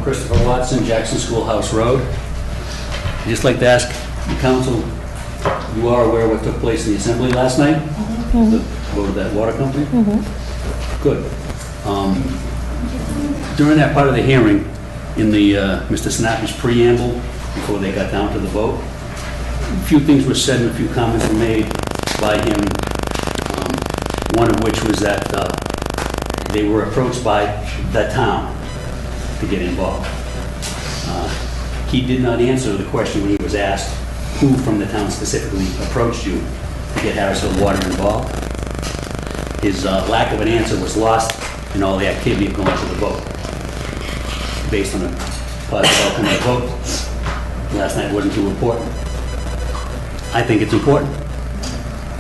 Christopher Watson, Jackson Schoolhouse Road. I'd just like to ask the council, you are aware of what took place in the assembly last night? The vote of that water company? Good. During that part of the hearing, in the Mr. Sinapi's preamble, before they got down to the vote, a few things were said and a few comments were made by him, one of which was that they were approached by the town to get involved. He did not answer the question when he was asked who from the town specifically approached you to get Harrisville Water involved. His lack of an answer was lost in all the activity of going to the vote. Based on a positive outcome of the vote, last night wasn't too important. I think it's important.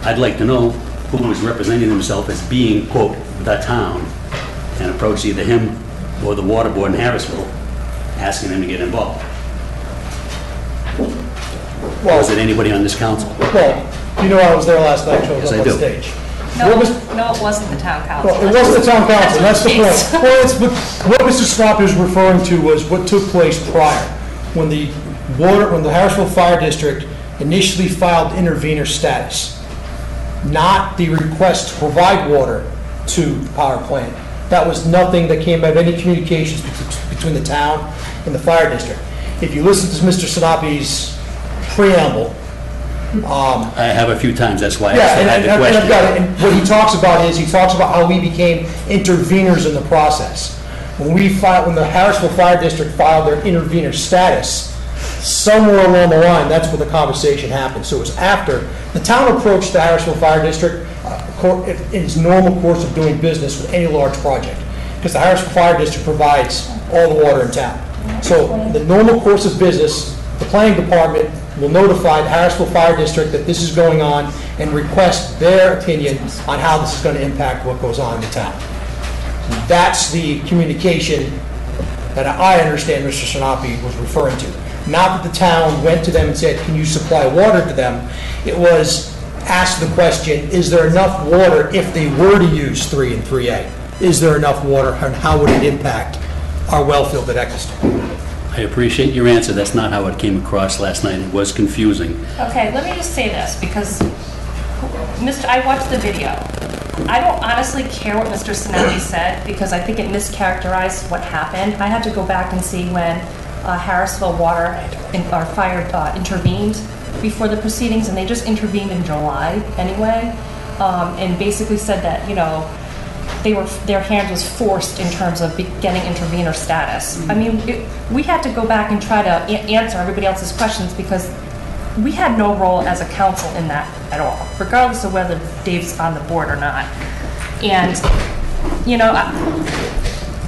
I'd like to know who was representing himself as being, quote, the town, and approached either him or the water board in Harrisville, asking them to get involved. Or was it anybody on this council? Well, you know I was there last night, so I was up on stage. No, it wasn't the town council. Well, it wasn't the town council, that's the point. Well, what Mr. Sinapi was referring to was what took place prior, when the Harrisville Fire District initially filed intervenor status, not the request to provide water to the power plant. That was nothing that came out of any communications between the town and the fire district. If you listen to Mr. Sinapi's preamble, I have a few times, that's why I yeah, had the question. I've got it. And what he talks about is, he talks about how we became interveners in the process. When the Harrisville Fire District filed their intervenor status, somewhere along the line, that's where the conversation happened. So it was after the town approached the Harrisville Fire District in its normal course of doing business with any large project, because the Harrisville Fire District provides all the water in town. So the normal course of business, the planning department will notify the Harrisville Fire District that this is going on and request their opinion on how this is going to impact what goes on in the town. That's the communication that I understand Mr. Sinapi was referring to. Not that the town went to them and said, can you supply water to them? It was ask the question, is there enough water if they were to use 3 and 3A? Is there enough water, and how would it impact our well field at Eccleston? I appreciate your answer. That's not how it came across last night. It was confusing. Okay, let me just say this, because I watched the video. I don't honestly care what Mr. Sinapi said, because I think it mischaracterized what happened. I had to go back and see when Harrisville Water or Fire intervened before the proceedings, and they just intervened in July anyway, and basically said that, their hand was forced in terms of getting intervenor status. I mean, we had to go back and try to answer everybody else's questions, because we had no role as a council in that at all, regardless of whether Dave's on the board or not. And,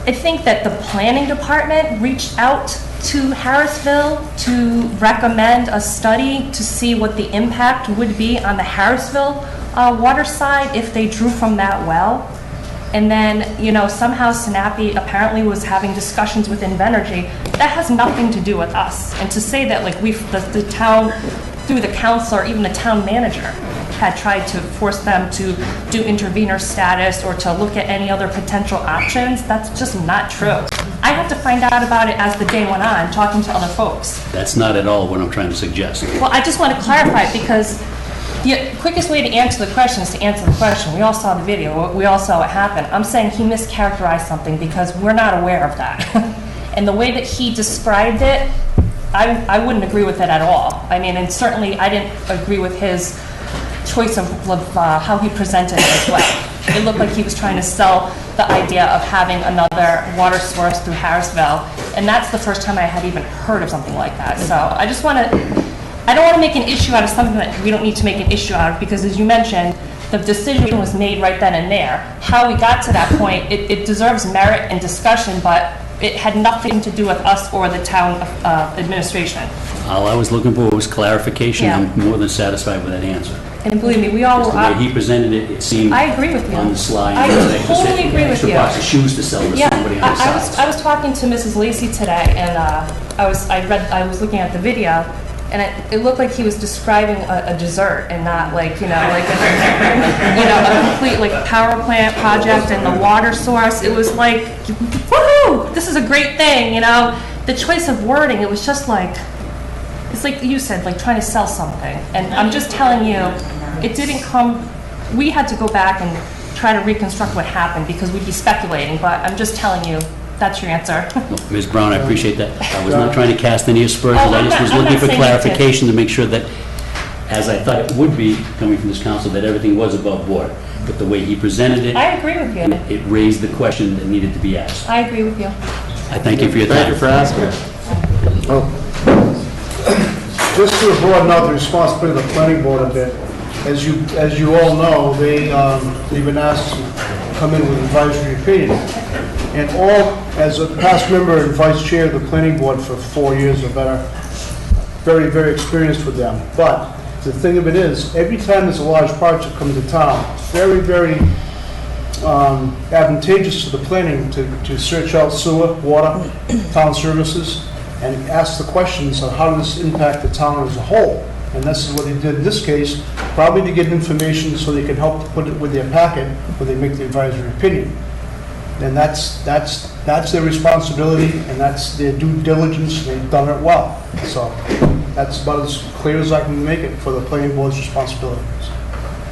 I think that the planning department reached out to Harrisville to recommend a study to see what the impact would be on the Harrisville water side if they drew from that well. And then, somehow Sinapi apparently was having discussions with Invenergy. That has nothing to do with us. And to say that, the town, through the council or even the town manager, had tried to force them to do intervenor status or to look at any other potential options, that's just not true. I had to find out about it as the day went on, talking to other folks. That's not at all what I'm trying to suggest. Well, I just want to clarify it, because the quickest way to answer the question is to answer the question. We all saw the video. We all saw what happened. I'm saying he mischaracterized something, because we're not aware of that. And the way that he described it, I wouldn't agree with it at all. I mean, and certainly I didn't agree with his choice of how he presented it as well. It looked like he was trying to sell the idea of having another water source through Harrisville, and that's the first time I had even heard of something like that. So I don't want to make an issue out of something that we don't need to make an issue out of, because as you mentioned, the decision was made right then and there. How we got to that point, it deserves merit and discussion, but it had nothing to do with us or the town administration. All I was looking for was clarification. Yeah. I'm more than satisfied with that answer. And believe me, we all Just were. the way he presented it, it seemed I agree with you. on the slide. I totally agree with Extra you. box of shoes to sell to somebody on the sides. I was talking to Mrs. Lacey today, and I was looking at the video, and it looked like he was describing a dessert and not a complete power plant project and the water source. It was like, woohoo! This is a great thing, the choice of wording, it was just like, it's like you said, like trying to sell something. And I'm just telling you, it didn't come, we had to go back and try to reconstruct what happened because we'd be speculating, but I'm just telling you, that's your answer. Ms. Brown, I appreciate that. I was not trying to cast any aspersions. Oh, I just was I'm looking not for saying you did. clarification to make sure that, as I thought it would be, coming from this council, that everything was above board. But the way he presented it, I agree with you. it raised the question that needed to be asked. I agree with you. I thank you for your time. Thank you for asking. Just to broaden out the responsibility of the planning board a bit, as you all know, they've been asked to come in with advisory opinion. And as a past member and vice chair of the planning board for 4 years or better, very, very experienced with them. But the thing of it is, every time there's a large project comes to town, it's very, very advantageous to the planning to search out sewer, water, town services, and ask the questions on how does this impact the town as a whole. And this is what they did in this case, probably to get information so they can help to put it with their packet when they make the advisory opinion. And that's their responsibility, and that's their due diligence, they've done it well. So that's about as clear as I can make it for the planning board's responsibilities.